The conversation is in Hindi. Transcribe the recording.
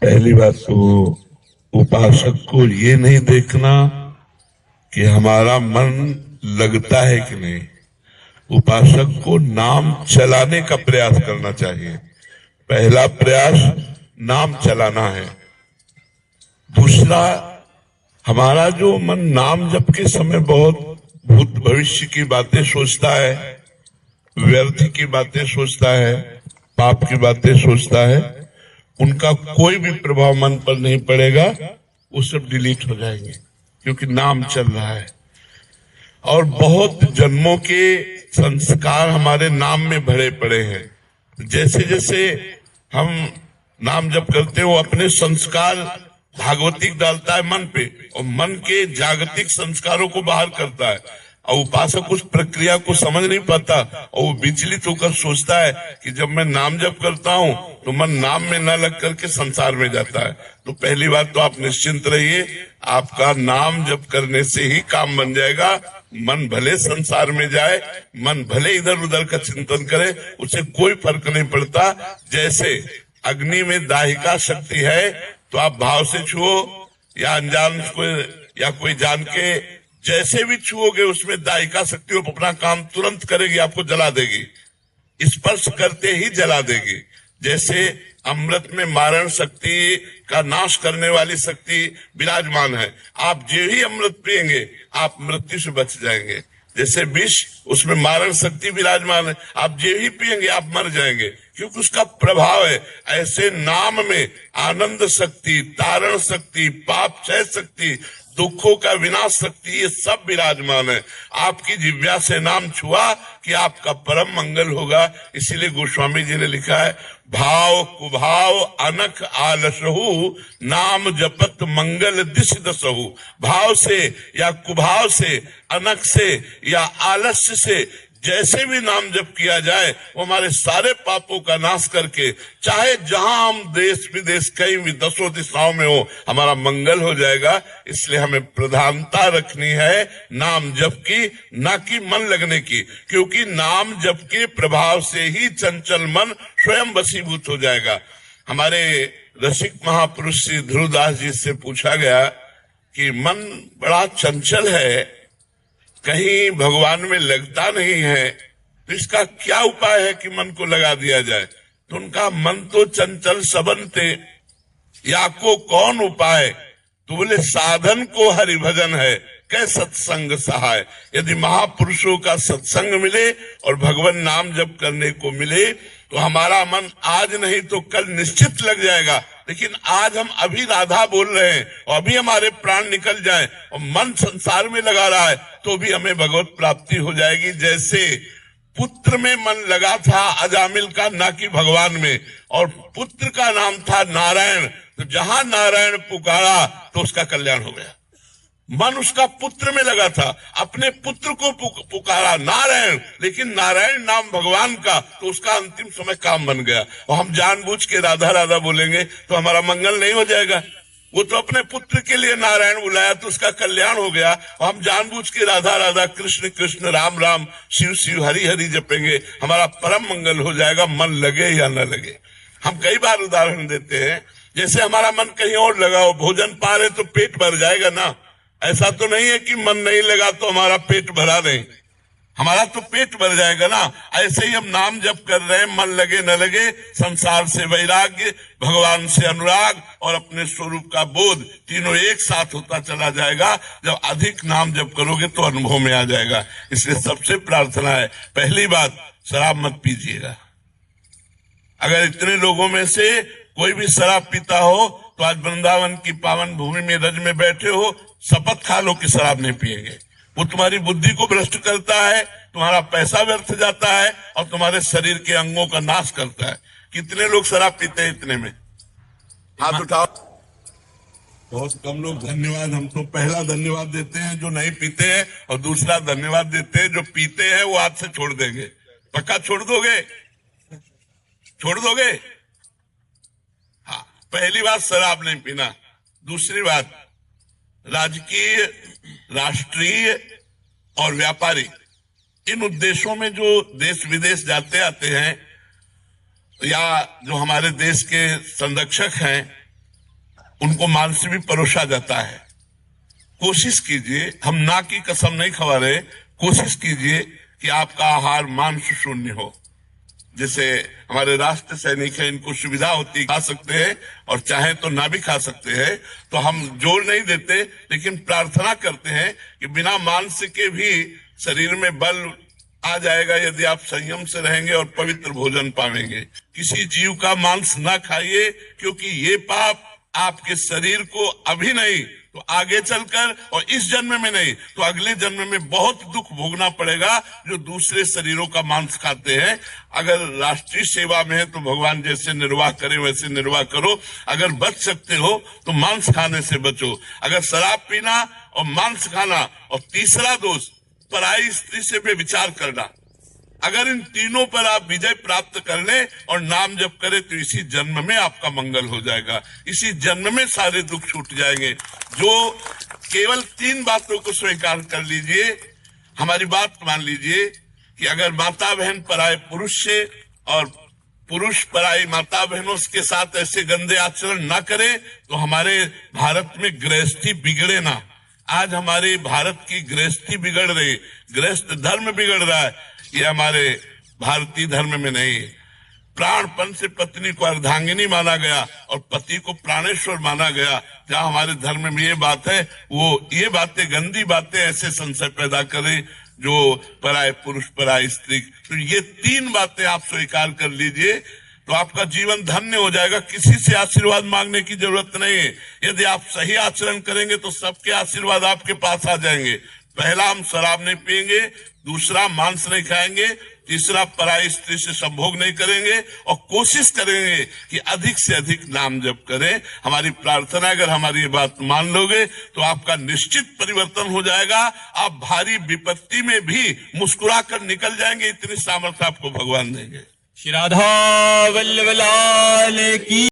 पहली बात तो उपासक को ये नहीं देखना कि हमारा मन लगता है कि नहीं। उपासक को नाम चलाने का प्रयास करना चाहिए। पहला प्रयास नाम चलाना है। दूसरा, हमारा जो मन नाम जप के समय बहुत भूत भविष्य की बातें सोचता है, व्यर्थ की बातें सोचता है, पाप की बातें सोचता है, उनका कोई भी प्रभाव मन पर नहीं पड़ेगा। वो सब डिलीट हो जाएंगे क्योंकि नाम चल रहा है। और बहुत जन्मों के संस्कार हमारे नाम में भरे पड़े हैं। जैसे जैसे हम नाम जप करते हैं वो अपने संस्कार भागवतिक डालता है मन पे और मन के जागतिक संस्कारों को बाहर करता है। और उपासक उस प्रक्रिया को समझ नहीं पाता और वो विचलित होकर सोचता है कि जब मैं नाम जप करता हूँ तो मन नाम में न लग करके संसार में जाता है। तो पहली बात तो आप निश्चिंत रहिए, आपका नाम जप करने से ही काम बन जाएगा। मन भले संसार में जाए, मन भले इधर उधर का चिंतन करे, उसे कोई फर्क नहीं पड़ता। जैसे अग्नि में दाहिका शक्ति है तो आप भाव से छुओ या अनजान को या कोई जान के जैसे भी छुओगे उसमें दाहिका शक्ति अपना काम तुरंत करेगी, आपको जला देगी, स्पर्श करते ही जला देगी। जैसे अमृत में मारण शक्ति का नाश करने वाली शक्ति विराजमान है। आप जो ही अमृत पिएंगे आप मृत्यु से बच जाएंगे। जैसे विष, उसमें मारण शक्ति विराजमान है, आप जो ही पिएंगे आप मर जाएंगे क्योंकि उसका प्रभाव है। ऐसे नाम में आनंद शक्ति, तारण शक्ति, पाप क्षय शक्ति, दुखों का विनाश शक्ति, ये सब विराजमान है। आपकी जिह्वा से नाम छुआ कि आपका परम मंगल होगा। इसीलिए गोस्वामी जी ने लिखा है, भाव कुभाव अनख आलसहु नाम जपत मंगल दिश दसहु। भाव से या कुभाव से, अनख से या आलस्य से जैसे भी नाम जप किया जाए वो हमारे सारे पापों का नाश करके, चाहे जहां हम देश विदेश कहीं भी दसों दिशाओं में हो, हमारा मंगल हो जाएगा। इसलिए हमें प्रधानता रखनी है नाम जप की, ना कि मन लगने की, क्योंकि नाम जप के प्रभाव से ही चंचल मन स्वयं वशीभूत हो जाएगा। हमारे रसिक महापुरुष श्री ध्रुवदास जी से पूछा गया कि मन बड़ा चंचल है, कहीं भगवान में लगता नहीं है, तो इसका क्या उपाय है कि मन को लगा दिया जाए। तो उनका मन तो चंचल सबनते, या को कौन उपाय। तो बोले साधन को हरि भजन है, कै सत्संग सहाय। यदि महापुरुषों का सत्संग मिले और भगवान नाम जप करने को मिले तो हमारा मन आज नहीं तो कल निश्चित लग जाएगा। लेकिन आज हम अभी राधा बोल रहे हैं और अभी हमारे प्राण निकल जाए और मन संसार में लगा रहा है तो भी हमें भगवत प्राप्ति हो जाएगी। जैसे पुत्र में मन लगा था अजामिल का, ना कि भगवान में, और पुत्र का नाम था नारायण, तो जहां नारायण पुकारा तो उसका कल्याण हो गया। मन उसका पुत्र में लगा था, अपने पुत्र को पुकारा नारायण, लेकिन नारायण नाम भगवान का, तो उसका अंतिम समय काम बन गया। और हम जानबूझ के राधा राधा बोलेंगे तो हमारा मंगल नहीं हो जाएगा। वो तो अपने पुत्र के लिए नारायण बुलाया तो उसका कल्याण हो गया। और हम जानबूझ के राधा राधा, कृष्ण कृष्ण, राम राम, शिव शिव, हरि हरि जपेंगे, हमारा परम मंगल हो जाएगा, मन लगे या न लगे। हम कई बार उदाहरण देते हैं, जैसे हमारा मन कहीं और लगा हो, भोजन पा रहे तो पेट भर जाएगा ना। ऐसा तो नहीं है कि मन नहीं लगा तो हमारा पेट भरा नहीं, हमारा तो पेट भर जाएगा ना। ऐसे ही हम नाम जप कर रहे हैं, मन लगे न लगे, संसार से वैराग्य, भगवान से अनुराग और अपने स्वरूप का बोध, तीनों एक साथ होता चला जाएगा। जब अधिक नाम जप करोगे तो अनुभव में आ जाएगा। इसलिए सबसे प्रार्थना है, पहली बात शराब मत पीजिएगा। अगर इतने लोगों में से कोई भी शराब पीता हो तो आज वृंदावन की पावन भूमि में रज में बैठे हो, शपथ खा लो कि शराब नहीं पिएंगे। वो तुम्हारी बुद्धि को भ्रष्ट करता है, तुम्हारा पैसा व्यर्थ जाता है और तुम्हारे शरीर के अंगों का नाश करता है। कितने लोग शराब पीते हैं इतने में? हाथ उठाओ। बहुत कम लोग। धन्यवाद। हम तो पहला धन्यवाद देते हैं जो नहीं पीते हैं और दूसरा धन्यवाद देते हैं जो पीते हैं। वो हाथ से छोड़ देंगे। पक्का छोड़ दोगे? छोड़ दोगे? हाँ, पहली बात शराब नहीं पीना। दूसरी बात, राजकीय, राष्ट्रीय और व्यापारी, इन उद्देश्यों में जो देश विदेश जाते आते हैं या जो हमारे देश के संरक्षक हैं, उनको मांस भी परोसा जाता है। कोशिश कीजिए, हम ना की कसम नहीं खवा रहे, कोशिश कीजिए कि आपका आहार मांस शून्य हो। जैसे हमारे राष्ट्र सैनिक हैं, इनको सुविधा होती है, खा सकते हैं और चाहे तो ना भी खा सकते हैं, तो हम जोर नहीं देते, लेकिन प्रार्थना करते हैं कि बिना मांस के भी शरीर में बल आ जाएगा यदि आप संयम से रहेंगे और पवित्र भोजन पावेंगे। किसी जीव का मांस ना खाइए, क्योंकि ये पाप आपके शरीर को अभी नहीं तो आगे चलकर, और इस जन्म में नहीं तो अगले जन्म में बहुत दुख भोगना पड़ेगा जो दूसरे शरीरों का मांस खाते हैं। अगर राष्ट्रीय सेवा में है तो भगवान जैसे निर्वाह करे वैसे निर्वाह करो। अगर बच सकते हो तो मांस खाने से बचो। अगर शराब पीना और मांस खाना, और तीसरा दोष पराई स्त्री से व्यभिचार करना, अगर इन तीनों पर आप विजय प्राप्त कर लें और नाम जप करें तो इसी जन्म में आपका मंगल हो जाएगा, इसी जन्म में सारे दुख छूट जाएंगे। जो केवल 3 बातों को स्वीकार कर लीजिए, हमारी बात मान लीजिए कि अगर माता बहन पराये पुरुष से और पुरुष पराई माता बहनों के साथ ऐसे गंदे आचरण ना करे तो हमारे भारत में गृहस्थी बिगड़े ना। आज हमारे भारत की गृहस्थी बिगड़ रही, गृहस्थ धर्म बिगड़ रहा है। ये हमारे भारतीय धर्म में नहीं। प्राणपन से पत्नी को अर्धांगिनी माना गया और पति को प्राणेश्वर माना गया। जहाँ हमारे धर्म में ये बात है, वो ये बातें, गंदी बातें ऐसे संशय पैदा करें जो पराये पुरुष पराई स्त्री। तो ये 3 बातें आप स्वीकार कर लीजिए तो आपका जीवन धन्य हो जाएगा। किसी से आशीर्वाद मांगने की जरूरत नहीं है। यदि आप सही आचरण करेंगे तो सबके आशीर्वाद आपके पास आ जाएंगे। पहला, हम शराब नहीं पिएंगे, दूसरा मांस नहीं खाएंगे, तीसरा पराई स्त्री से संभोग नहीं करेंगे, और कोशिश करेंगे कि अधिक से अधिक नाम जप करें। हमारी प्रार्थना, अगर हमारी ये बात मान लोगे तो आपका निश्चित परिवर्तन हो जाएगा। आप भारी विपत्ति में भी मुस्कुरा कर निकल जाएंगे। इतनी सामर्थ्य आपको भगवान देंगे। श्री राधा वल्लभ लाल की।